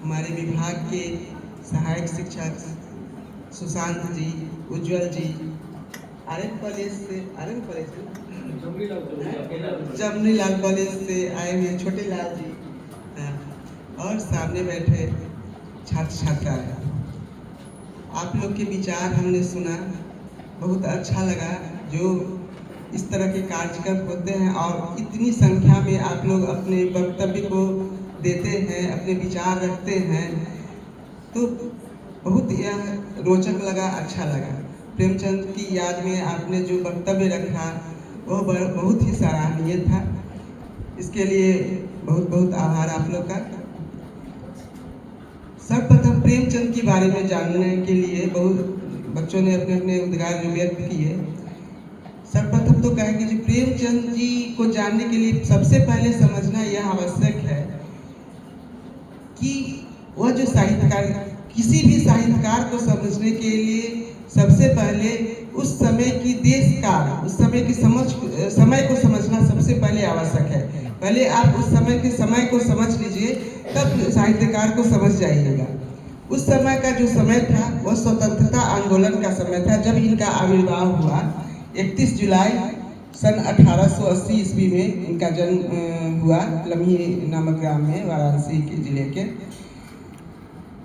हमारे विभाग के सहायक शिक्षक सुशांत जी, उज्जवल जी, आरएन कॉलेज से जमनी लाल कॉलेज से आए हुए छोटे लाल जी, और सामने बैठे छात्र छात्राएं, आप लोग के विचार हमने सुना, बहुत अच्छा लगा। जो इस तरह के कार्यक्रम होते हैं और इतनी संख्या में आप लोग अपने वक्तव्य को देते हैं, अपने विचार रखते हैं, तो बहुत यह रोचक लगा, अच्छा लगा। प्रेमचंद की याद में आपने जो वक्तव्य रखा वह बहुत ही सराहनीय था। इसके लिए बहुत बहुत आभार आप लोग का। सर्वप्रथम प्रेमचंद के बारे में जानने के लिए बहुत बच्चों ने अपने अपने उद्गार व्यक्त किए। सर्वप्रथम तो कहेंगे कि प्रेमचंद जी को जानने के लिए सबसे पहले समझना यह आवश्यक है कि वह जो साहित्यकार, किसी भी साहित्यकार को समझने के लिए सबसे पहले उस समय की देश काल, उस समय की समय को समझना सबसे पहले आवश्यक है। पहले आप उस समय के समय को समझ लीजिए, तब साहित्यकार को समझ जाइएगा। उस समय का जो समय था वह स्वतंत्रता आंदोलन का समय था, जब इनका आविर्भाव हुआ। 31 जुलाई सन 1880 ईस्वी में इनका जन्म हुआ लम्ही नामक ग्राम में, वाराणसी के जिले के।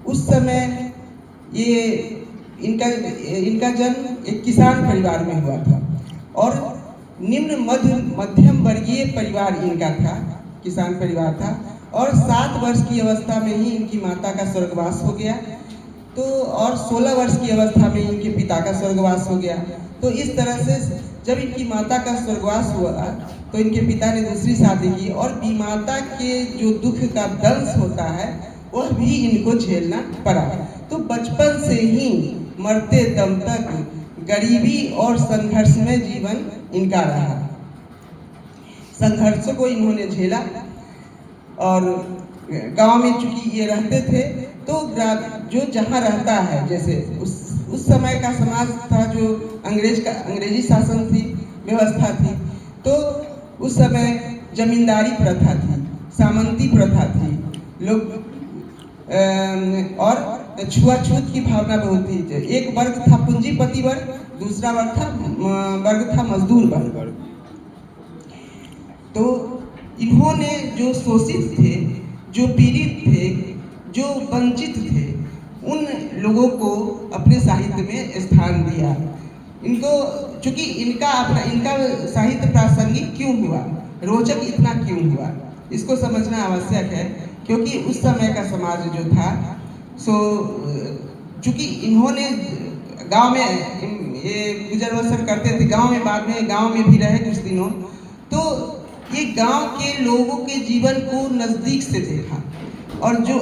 उस समय ये इनका जन्म एक किसान परिवार में हुआ था और निम्न मध्यम वर्गीय परिवार इनका था, किसान परिवार था। और 7 वर्ष की अवस्था में ही इनकी माता का स्वर्गवास हो गया, तो और 16 वर्ष की अवस्था में इनके पिता का स्वर्गवास हो गया। तो इस तरह से जब इनकी माता का स्वर्गवास हुआ तो इनके पिता ने दूसरी शादी की, और विमाता के जो दुख का दंश होता है वह भी इनको झेलना पड़ा। तो बचपन से ही मरते दम तक गरीबी और संघर्ष में जीवन इनका रहा। संघर्षों को इन्होंने झेला, और गांव में चूंकि ये रहते थे तो जो जहाँ रहता है, जैसे उस समय का समाज था जो अंग्रेजी शासन थी, व्यवस्था थी, तो उस समय जमींदारी प्रथा थी, सामंती प्रथा थी, लोग और छुआछूत की भावना बहुत थी। एक वर्ग था पूंजीपति वर्ग, दूसरा वर्ग था मजदूर वर्ग। तो इन्होंने जो शोषित थे, जो पीड़ित थे, जो वंचित थे, उन लोगों को अपने साहित्य में स्थान दिया। इनको चूंकि इनका साहित्य प्रासंगिक क्यों हुआ, रोचक इतना क्यों हुआ, इसको समझना आवश्यक है। क्योंकि उस समय का समाज जो था, सो चूंकि इन्होंने गांव में ये गुजर बसर करते थे, गांव में, बाद में गांव में भी रहे कुछ दिनों, तो ये गांव के लोगों के जीवन को नज़दीक से देखा। और जो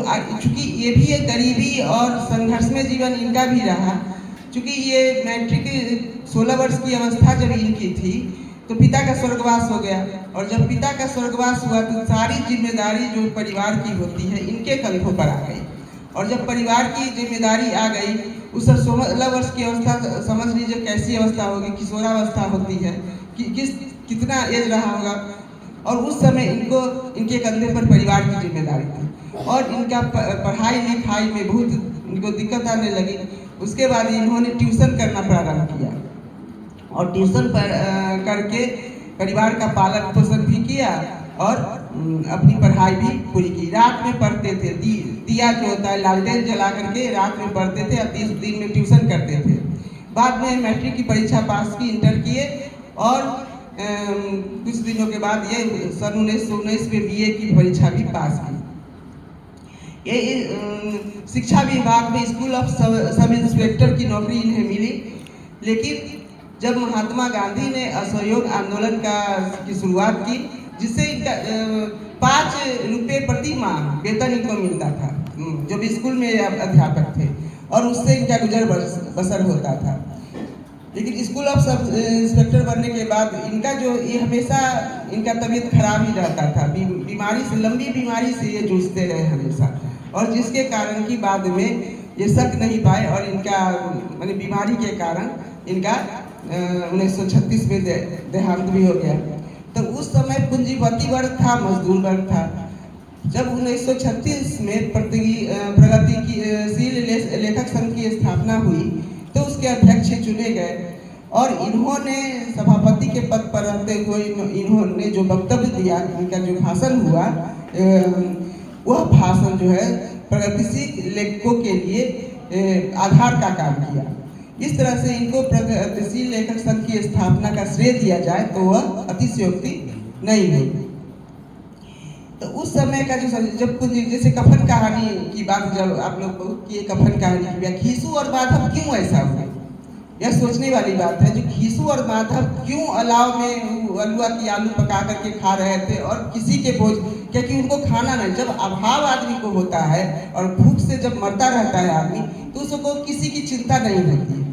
चूंकि ये भी एक गरीबी और संघर्ष में जीवन इनका भी रहा, चूंकि ये मैट्रिक 16 वर्ष की अवस्था जब इनकी थी तो पिता का स्वर्गवास हो गया, और जब पिता का स्वर्गवास हुआ तो सारी जिम्मेदारी जो परिवार की होती है इनके कंधों पर आ गई। और जब परिवार की जिम्मेदारी आ गई, उस 16 वर्ष की अवस्था समझ लीजिए कैसी अवस्था होगी, किशोरावस्था होती है कि कितना एज रहा होगा। और उस समय इनके कंधे पर परिवार की जिम्मेदारी थी, और इनका पढ़ाई लिखाई में बहुत इनको दिक्कत आने लगी। उसके बाद इन्होंने ट्यूशन करना प्रारंभ किया, और ट्यूशन करके परिवार का पालन पोषण भी किया और अपनी पढ़ाई भी पूरी की। रात में पढ़ते थे, दिया जो होता है लालटेन जला करके रात में पढ़ते थे, और 30 दिन में ट्यूशन करते थे। बाद में मैट्रिक की परीक्षा पास की, इंटर किए, और कुछ दिनों के बाद ये सन 1919 में बीए की परीक्षा भी पास की। ये शिक्षा विभाग में स्कूल ऑफ सब इंस्पेक्टर की नौकरी इन्हें मिली। लेकिन जब महात्मा गांधी ने असहयोग आंदोलन की शुरुआत की, जिससे इनका 5 रुपये प्रति माह वेतन इनको मिलता था, जब स्कूल में अध्यापक थे, और उससे इनका गुजर बसर होता था। लेकिन स्कूल ऑफ सब इंस्पेक्टर बनने के बाद इनका ये हमेशा इनका तबीयत खराब ही रहता था, बीमारी से, लंबी बीमारी से ये जूझते रहे हमेशा, और जिसके कारण कि बाद में ये सक नहीं पाए, और इनका माने बीमारी के कारण इनका 1936 में देहांत भी हो गया। तो उस समय पूंजीपति वर्ग था, मजदूर वर्ग था। जब 1936 में लेखक संघ की स्थापना हुई तो उसके अध्यक्ष चुने गए और इन्होंने सभापति के पद पर रहते हुए इन्होंने जो वक्तव्य दिया, इनका जो भाषण हुआ, वह भाषण जो है प्रगतिशील लेखकों के लिए आधार का काम किया। इस तरह से इनको प्रगतिशील लेखक संघ की स्थापना का श्रेय दिया जाए तो वह अतिशयोक्ति नहीं हुई। तो उस समय का जो जब जैसे कफन कहानी की बात जब आप लोग किए, कफन कहानी की खीसू और माधव क्यों ऐसा हुआ, यह सोचने वाली बात है। जो खीसू और माधव क्यों अलाव में अलुआ की आलू पका करके खा रहे थे और किसी के बोझ, क्योंकि उनको खाना नहीं, जब अभाव आदमी को होता है और भूख से जब मरता रहता है आदमी तो उसको किसी की चिंता नहीं होती।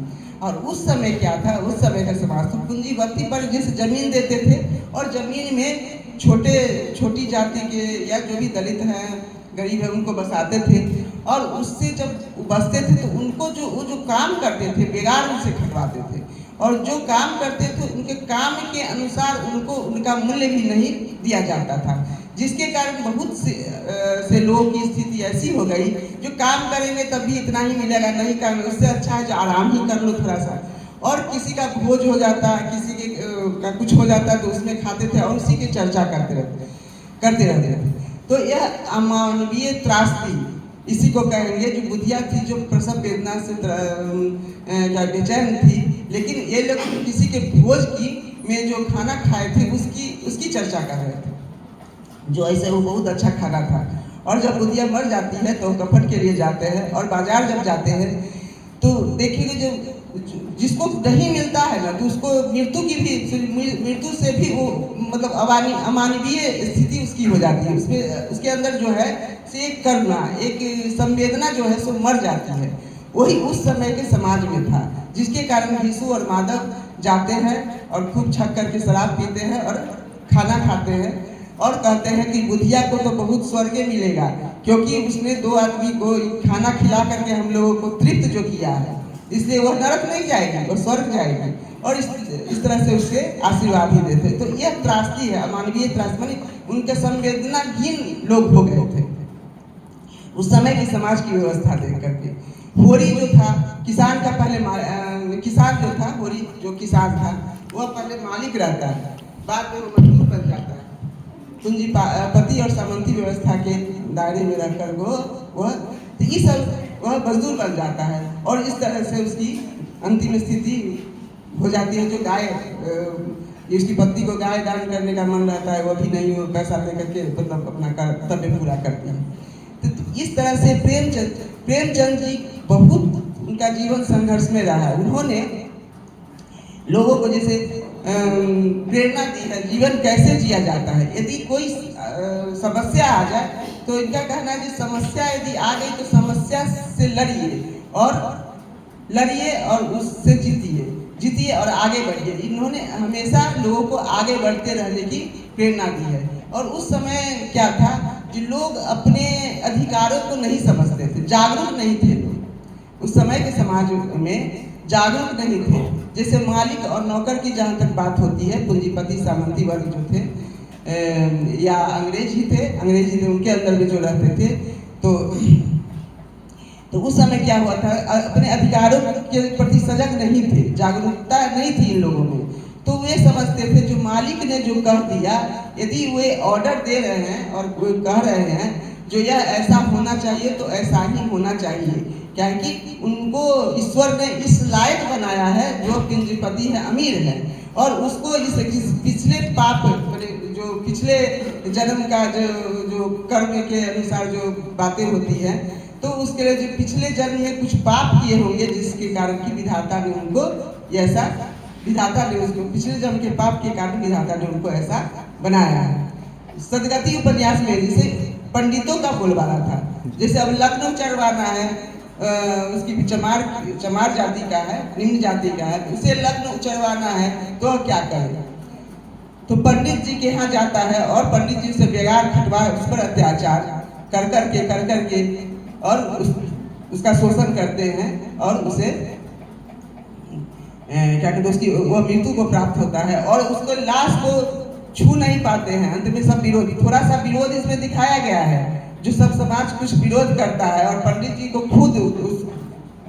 और उस समय क्या था, उस समय का समाज तो पूंजीपति पर जैसे जमीन देते थे और जमीन में छोटी जाति के या जो भी दलित हैं, गरीब है, उनको बसाते थे और उससे जब बसते थे तो उनको वो जो काम करते थे बेगार उनसे खटवाते थे और जो काम करते थे उनके काम के अनुसार उनको उनका मूल्य भी नहीं दिया जाता था, जिसके कारण बहुत से लोगों की स्थिति ऐसी हो गई जो काम करेंगे तब भी इतना ही मिलेगा, नहीं काम, उससे अच्छा है जो आराम ही कर लो थोड़ा सा। और किसी का भोज हो जाता, किसी के का कुछ हो जाता तो उसमें खाते थे और उसी की चर्चा करते रहते थे। तो यह अमानवीय त्रासदी इसी को कहेंगे, जो बुधिया थी, जो प्रसव वेदना से बेचैन थी, लेकिन ये लोग किसी के भोज की में जो खाना खाए थे उसकी चर्चा कर रहे थे, जो ऐसे वो बहुत अच्छा खाना था। और जब बुधिया मर जाती है तो कफन के लिए जाते हैं और बाजार जब जाते हैं तो देखिए जो जिसको नहीं मिलता है ना तो उसको मृत्यु से भी वो मतलब अमानवीय स्थिति उसकी हो जाती है, उसके अंदर जो है से एक करुणा, एक संवेदना जो है सो मर जाती है। वही उस समय के समाज में था, जिसके कारण खीसू और माधव जाते हैं और खूब छक करके शराब पीते हैं और खाना खाते हैं और कहते हैं कि बुधिया को तो बहुत स्वर्ग मिलेगा, क्योंकि उसने 2 आदमी को खाना खिला करके हम लोगों को तृप्त जो किया है, इसलिए वह नरक नहीं जाएगी, वह स्वर्ग जाएगी। और इस तरह से उससे आशीर्वाद ही देते। तो यह त्रासदी है, अमानवीय त्रासदी, मानी उनके संवेदनाहीन लोग हो गए थे उस समय की समाज की व्यवस्था देख करके। होरी जो था किसान का पहले किसान जो था, होरी जो किसान था वह पहले मालिक रहता है, बाद में वो मजदूर बन जाता है। पूंजीपति और सामंती व्यवस्था के दायरे में रहकर वह मजदूर बन जाता है और इस तरह से उसकी अंतिम स्थिति हो जाती है। जो गाय, जिसकी पत्नी को गाय दान करने का मन रहता है वह भी नहीं, वो पैसा लेकर के मतलब अपना कर्तव्य पूरा करती है। तो इस तरह से प्रेमचंद जी बहुत उनका जीवन संघर्ष में रहा। उन्होंने लोगों को जैसे प्रेरणा दी है जीवन कैसे जिया जाता है। यदि कोई समस्या आ जाए तो इनका कहना है कि समस्या यदि आ गई तो समस्या से लड़िए और उससे जीतिए और आगे बढ़िए। इन्होंने हमेशा लोगों को आगे बढ़ते रहने की प्रेरणा दी है। और उस समय क्या था, जो लोग अपने अधिकारों को नहीं समझते थे, जागरूक नहीं थे लोग उस समय के समाज में, जागरूक नहीं थे। जैसे मालिक और नौकर की जहाँ तक बात होती है, पूंजीपति सामंती वर्ग जो थे या अंग्रेज ही थे, उनके अंदर में जो रहते थे, तो उस समय क्या हुआ था, अपने अधिकारों के प्रति सजग नहीं थे, जागरूकता नहीं थी इन लोगों में। तो वे समझते थे जो मालिक ने जो कह दिया, यदि वे ऑर्डर दे रहे हैं और वे कह रहे हैं जो यह ऐसा होना चाहिए तो ऐसा ही होना चाहिए, क्योंकि उनको ईश्वर ने इस लायक बनाया है जो पूंजीपति है, अमीर है, और उसको इस पिछले पाप, जो पिछले जन्म का जो कर्म के अनुसार जो बातें होती हैं, तो उसके लिए जो पिछले जन्म में कुछ पाप किए होंगे जिसके कारण की विधाता ने उनको ऐसा, विधाता ने उसको पिछले जन्म के पाप के कारण विधाता ने उनको ऐसा बनाया है। सदगति उपन्यास में जैसे पंडितों का बोलबाला था, जैसे अब लग्न चढ़वाना है, उसकी चमार जाति का है, निम्न जाति का है, उसे लग्न चढ़वाना है तो क्या करे, तो पंडित जी के यहाँ जाता है और पंडित जी से बेगार खटवा, उस पर अत्याचार कर करके और उसका शोषण करते हैं और उसे क्या कहते हैं, उसकी वो मृत्यु को प्राप्त होता है और उसको लाश को छू नहीं पाते हैं। अंत में सब विरोधी, थोड़ा सा विरोध इसमें दिखाया गया है, जो सब समाज कुछ विरोध करता है और पंडित जी को खुद